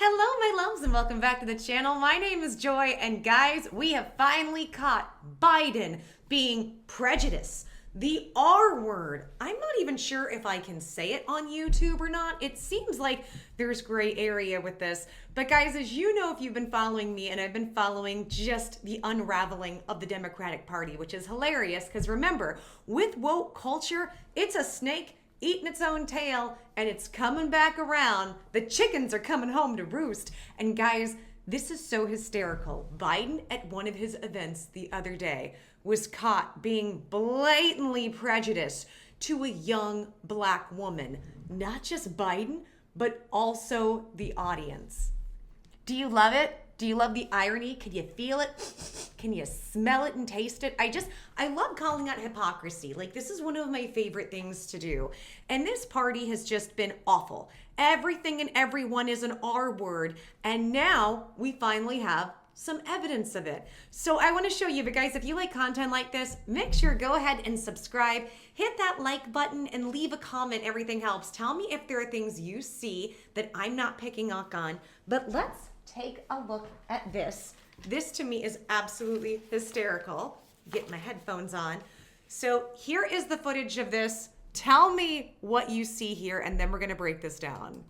Hello, my loves, and welcome back to the channel. My name is Joy, and guys, we have finally caught Biden being prejudiced. The R word. I'm not even sure if I can say it on YouTube or not. It seems like there's gray area with this. But guys, as you know, if you've been following me, and I've been following just the unraveling of the Democratic Party, which is hilarious, because remember, with woke culture, it's a snake eating its own tail, and it's coming back around. The chickens are coming home to roost. And guys, this is so hysterical. Biden at one of his events the other day was caught being blatantly prejudiced to a young black woman. Not just Biden, but also the audience. Do you love it? Do you love the irony? Can you feel it? Can you smell it and taste it? I love calling out hypocrisy. Like, this is one of my favorite things to do. And this party has just been awful. Everything and everyone is an R word. And now we finally have some evidence of it. So I want to show you, but guys, if you like content like this, make sure go ahead and subscribe, hit that like button, and leave a comment. Everything helps. Tell me if there are things you see that I'm not picking up on. But let's take a look at this. This to me is absolutely hysterical. Get my headphones on. So here is the footage of this. Tell me what you see here, and then we're gonna break this down.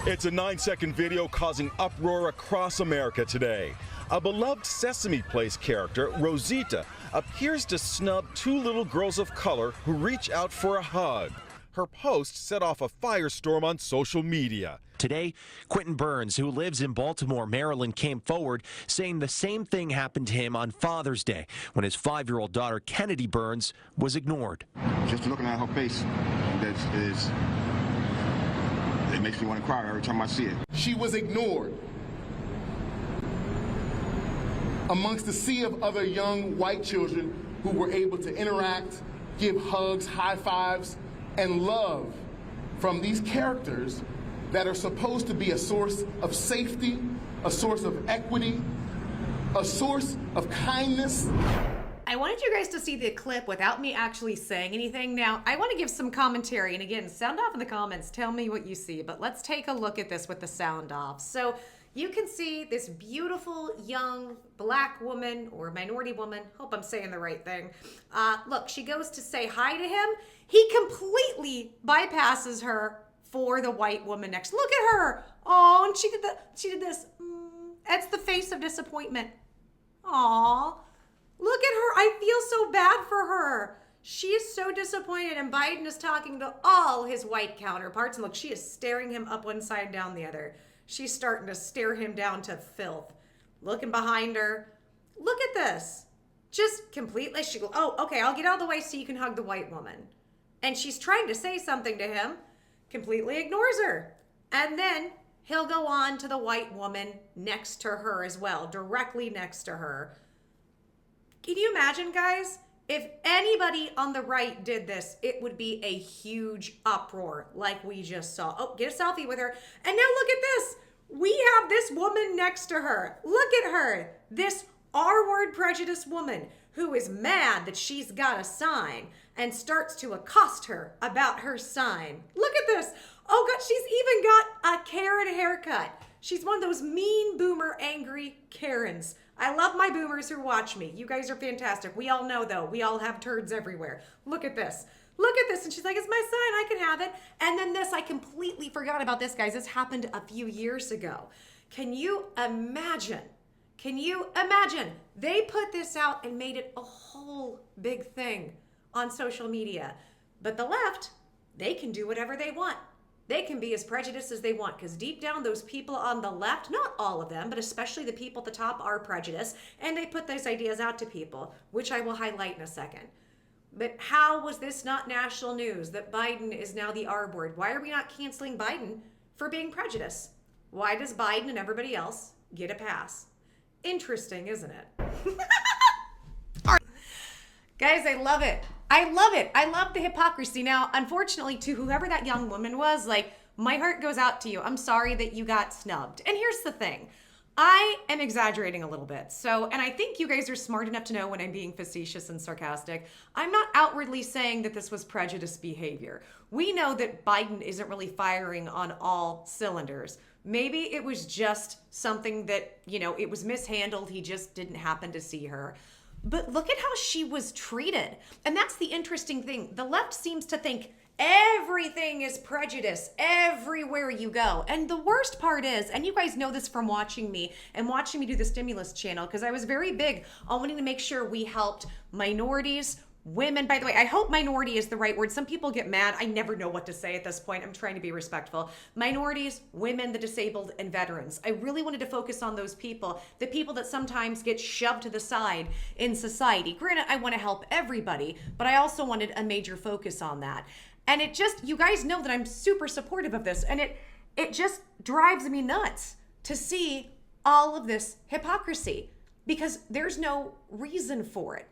It's a 9-second video causing uproar across America today. A beloved Sesame Place character, Rosita, appears to snub two little girls of color who reach out for a hug. Her post set off a firestorm on social media. Today, Quentin Burns, who lives in Baltimore, Maryland, came forward saying the same thing happened to him on Father's Day when his 5-year-old daughter, Kennedy Burns, was ignored. Just looking at her face, it makes me want to cry every time I see it. She was ignored amongst the sea of other young white children who were able to interact, give hugs, high fives, and love from these characters that are supposed to be a source of safety, a source of equity, a source of kindness. I wanted you guys to see the clip without me actually saying anything. Now, I want to give some commentary, and again, sound off in the comments. Tell me what you see, but let's take a look at this with the sound off. So you can see this beautiful young black woman or minority woman. Hope I'm saying the right thing. Look, she goes to say hi to him. He completely bypasses her for the white woman next. Look at her. Oh, and she did this. That's the face of disappointment. Aw. Look at her. I feel so bad for her. She is so disappointed, and Biden is talking to all his white counterparts. And look, she is staring him up one side, down the other. She's starting to stare him down to filth. Looking behind her. Look at this. Just completely, she goes, oh, okay, I'll get out of the way so you can hug the white woman. And she's trying to say something to him. Completely ignores her. And then he'll go on to the white woman next to her as well, directly next to her. Can you imagine, guys? If anybody on the right did this, it would be a huge uproar like we just saw. Oh, get a selfie with her. And now look at this. We have this woman next to her. Look at her. This R-word prejudiced woman who is mad that she's got a sign and starts to accost her about her sign. Look at this. Oh God, she's even got a Karen haircut. She's one of those mean boomer angry Karens. I love my boomers who watch me. You guys are fantastic. We all know though, we all have turds everywhere. Look at this. Look at this. And she's like, it's my sign, I can have it. And then this, I completely forgot about this, guys. This happened a few years ago. Can you imagine? Can you imagine? They put this out and made it a whole big thing on social media. But the left, they can do whatever they want. They can be as prejudiced as they want, because deep down, those people on the left, not all of them, but especially the people at the top, are prejudiced, and they put those ideas out to people, which I will highlight in a second. But how was this not national news that Biden is now the R word? Why are we not canceling Biden for being prejudiced? Why does Biden and everybody else get a pass? Interesting, isn't it? Guys, I love it. I love it. I love the hypocrisy. Now, unfortunately, to whoever that young woman was, like, my heart goes out to you. I'm sorry that you got snubbed. And here's the thing. I am exaggerating a little bit. And I think you guys are smart enough to know when I'm being facetious and sarcastic. I'm not outwardly saying that this was prejudiced behavior. We know that Biden isn't really firing on all cylinders. Maybe it was just something that, it was mishandled. He just didn't happen to see her. But look at how she was treated. And that's the interesting thing. The left seems to think everything is prejudice everywhere you go. And the worst part is, and you guys know this from watching me and watching me do the stimulus channel, because I was very big on wanting to make sure we helped minorities, women. By the way, I hope minority is the right word. Some people get mad. I never know what to say at this point. I'm trying to be respectful. Minorities, women, the disabled, and veterans. I really wanted to focus on those people, the people that sometimes get shoved to the side in society. Granted, I want to help everybody, but I also wanted a major focus on that. And you guys know that I'm super supportive of this, and it just drives me nuts to see all of this hypocrisy, because there's no reason for it.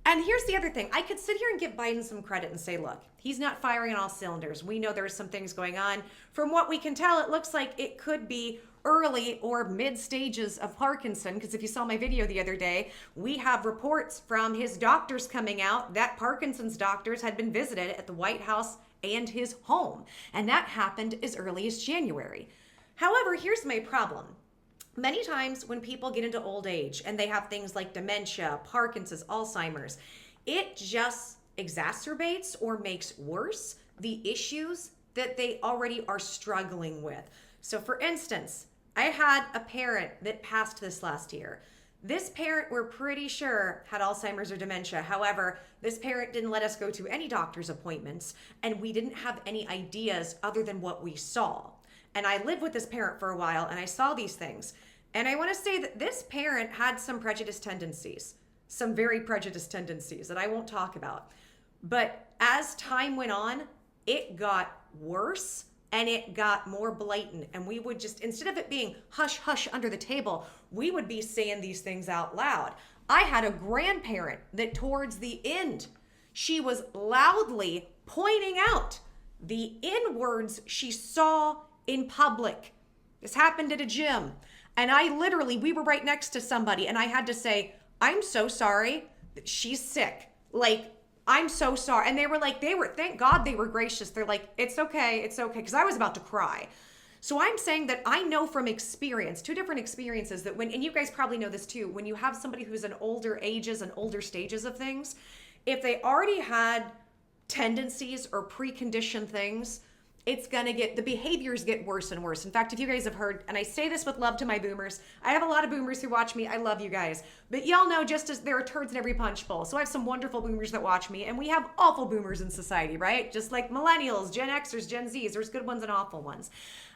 And here's the other thing. I could sit here and give Biden some credit and say, look, he's not firing on all cylinders. We know there's some things going on. From what we can tell, it looks like it could be early or mid stages of Parkinson, because if you saw my video the other day, we have reports from his doctors coming out that Parkinson's doctors had been visited at the White House and his home. And that happened as early as January. However, here's my problem. Many times when people get into old age and they have things like dementia, Parkinson's, Alzheimer's, it just exacerbates or makes worse the issues that they already are struggling with. So for instance, I had a parent that passed this last year. This parent, we're pretty sure, had Alzheimer's or dementia. However, this parent didn't let us go to any doctor's appointments, and we didn't have any ideas other than what we saw. And I lived with this parent for a while, and I saw these things. And I want to say that this parent had some prejudiced tendencies, some very prejudiced tendencies that I won't talk about. But as time went on, it got worse and it got more blatant. And we would just, instead of it being hush, hush under the table, we would be saying these things out loud. I had a grandparent that towards the end, she was loudly pointing out the N-words she saw in public. This happened at a gym. And we were right next to somebody, and I had to say, I'm so sorry that she's sick. Like, I'm so sorry. And thank God they were gracious. They're like, it's okay, because I was about to cry. So I'm saying that I know from experience, two different experiences, that and you guys probably know this too, when you have somebody who's in older ages and older stages of things, if they already had tendencies or preconditioned things, the behaviors get worse and worse. In fact, if you guys have heard, and I say this with love to my boomers, I have a lot of boomers who watch me. I love you guys. But y'all know just as there are turds in every punch bowl. So I have some wonderful boomers that watch me, and we have awful boomers in society, right? Just like millennials, Gen Xers, Gen Zs, there's good ones and awful ones.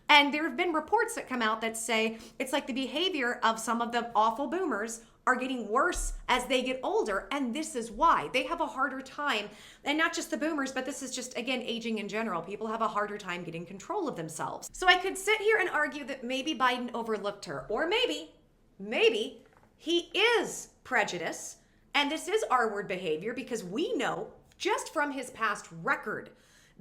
And there have been reports that come out that say it's like the behavior of some of the awful boomers are getting worse as they get older, and this is why. They have a harder time, and not just the boomers, but this is just, again, aging in general. People have a harder time getting control of themselves. So I could sit here and argue that maybe Biden overlooked her, or maybe he is prejudiced, and this is R-word behavior, because we know just from his past record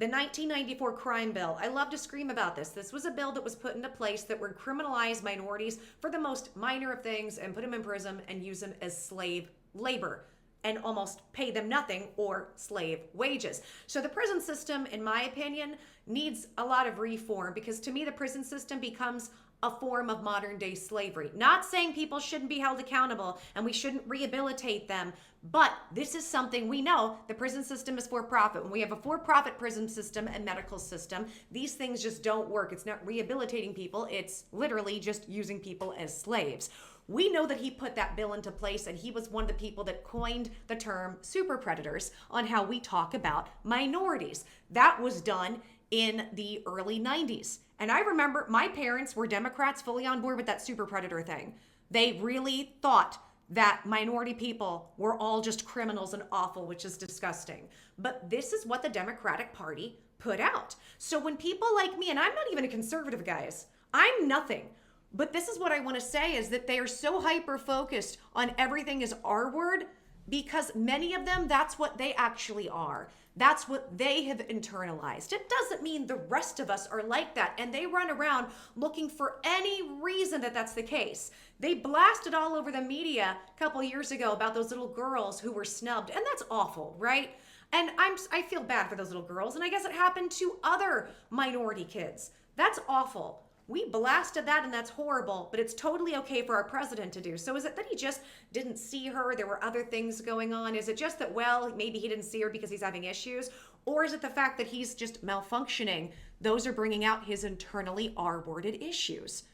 The 1994 crime bill. I love to scream about this. This was a bill that was put into place that would criminalize minorities for the most minor of things and put them in prison and use them as slave labor and almost pay them nothing or slave wages. So the prison system, in my opinion, needs a lot of reform, because to me the prison system becomes a form of modern day slavery. Not saying people shouldn't be held accountable and we shouldn't rehabilitate them, but this is something we know. The prison system is for profit. When we have a for-profit prison system and medical system, these things just don't work. It's not rehabilitating people. It's literally just using people as slaves. We know that he put that bill into place, and he was one of the people that coined the term super predators on how we talk about minorities. That was done in the early 90s. And I remember my parents were Democrats, fully on board with that super predator thing. They really thought that minority people were all just criminals and awful, which is disgusting. But this is what the Democratic Party put out. So when people like me, and I'm not even a conservative, guys, I'm nothing. But this is what I want to say, is that they are so hyper-focused on everything is R word, because many of them, that's what they actually are. That's what they have internalized. It doesn't mean the rest of us are like that, and they run around looking for any reason that that's the case. They blasted all over the media a couple years ago about those little girls who were snubbed, and that's awful, right? And I feel bad for those little girls, and I guess it happened to other minority kids. That's awful. We blasted that, and that's horrible, but it's totally okay for our president to do. So is it that he just didn't see her? There were other things going on. Is it just that, well, maybe he didn't see her because he's having issues? Or is it the fact that he's just malfunctioning? Those are bringing out his internally R-worded issues,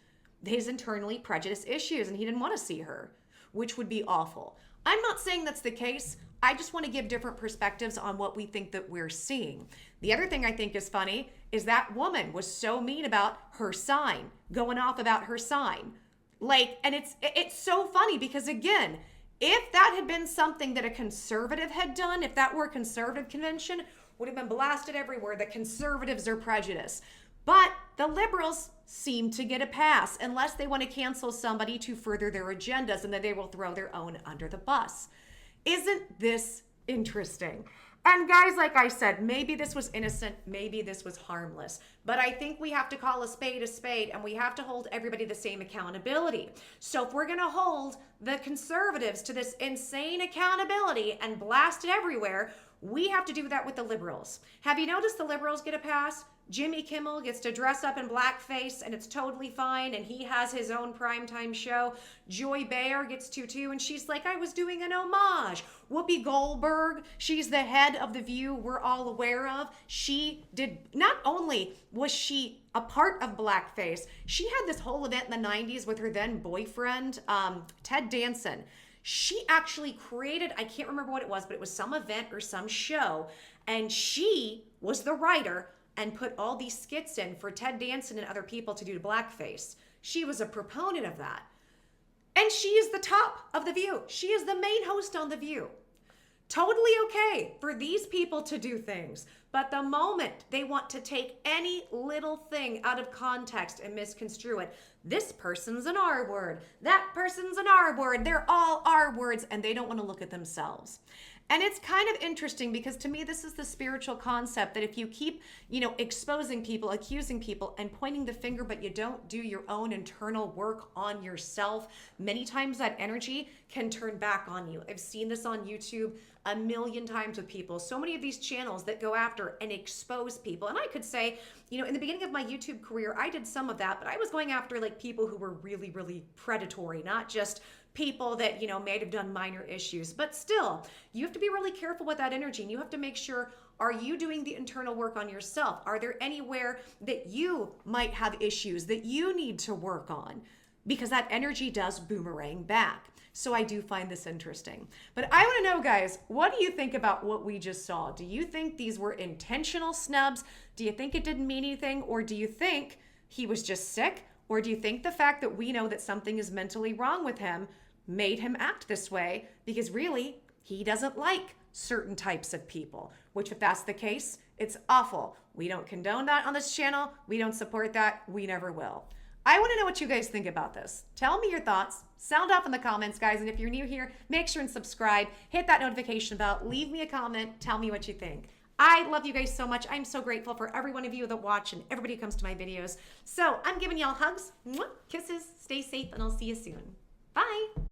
his internally prejudiced issues, and he didn't want to see her, which would be awful. I'm not saying that's the case. I just want to give different perspectives on what we think that we're seeing. The other thing I think is funny is that woman was so mean about her sign, going off about her sign. And it's so funny because, again, if that had been something that a conservative had done, if that were a conservative convention, would have been blasted everywhere that conservatives are prejudiced. But the liberals seem to get a pass unless they want to cancel somebody to further their agendas, and then they will throw their own under the bus. Isn't this interesting? And guys, like I said, maybe this was innocent, maybe this was harmless, but I think we have to call a spade, and we have to hold everybody the same accountability. So if we're gonna hold the conservatives to this insane accountability and blast it everywhere, we have to do that with the liberals. Have you noticed the liberals get a pass? Jimmy Kimmel gets to dress up in blackface, and it's totally fine, and he has his own primetime show. Joy Behar gets to too, and she's like, I was doing an homage. Whoopi Goldberg, she's the head of The View we're all aware of. She did, not only was she a part of blackface, she had this whole event in the 90s with her then boyfriend, Ted Danson. She actually created, I can't remember what it was, but it was some event or some show, and she was the writer and put all these skits in for Ted Danson and other people to do blackface. She was a proponent of that. And she is the top of The View. She is the main host on The View. Totally okay for these people to do things. But the moment they want to take any little thing out of context and misconstrue it, this person's an R word, that person's an R word, they're all R words, and they don't want to look at themselves. And it's kind of interesting because to me, this is the spiritual concept that if you keep, exposing people, accusing people, and pointing the finger, but you don't do your own internal work on yourself, many times that energy can turn back on you. I've seen this on YouTube a million times with people. So many of these channels that go after and expose people. And I could say, in the beginning of my YouTube career, I did some of that, but I was going after people who were really, really predatory, not just people that, may have done minor issues. But still, you have to be really careful with that energy, and you have to make sure, are you doing the internal work on yourself? Are there anywhere that you might have issues that you need to work on? Because that energy does boomerang back. So I do find this interesting. But I want to know, guys, what do you think about what we just saw? Do you think these were intentional snubs? Do you think it didn't mean anything? Or do you think he was just sick? Or do you think the fact that we know that something is mentally wrong with him made him act this way? Because really, he doesn't like certain types of people, which if that's the case, it's awful. We don't condone that on this channel. We don't support that. We never will. I want to know what you guys think about this. Tell me your thoughts. Sound off in the comments, guys. And if you're new here, make sure and subscribe. Hit that notification bell. Leave me a comment. Tell me what you think. I love you guys so much. I'm so grateful for every one of you that watch and everybody who comes to my videos. So I'm giving y'all hugs, kisses, stay safe, and I'll see you soon. Bye.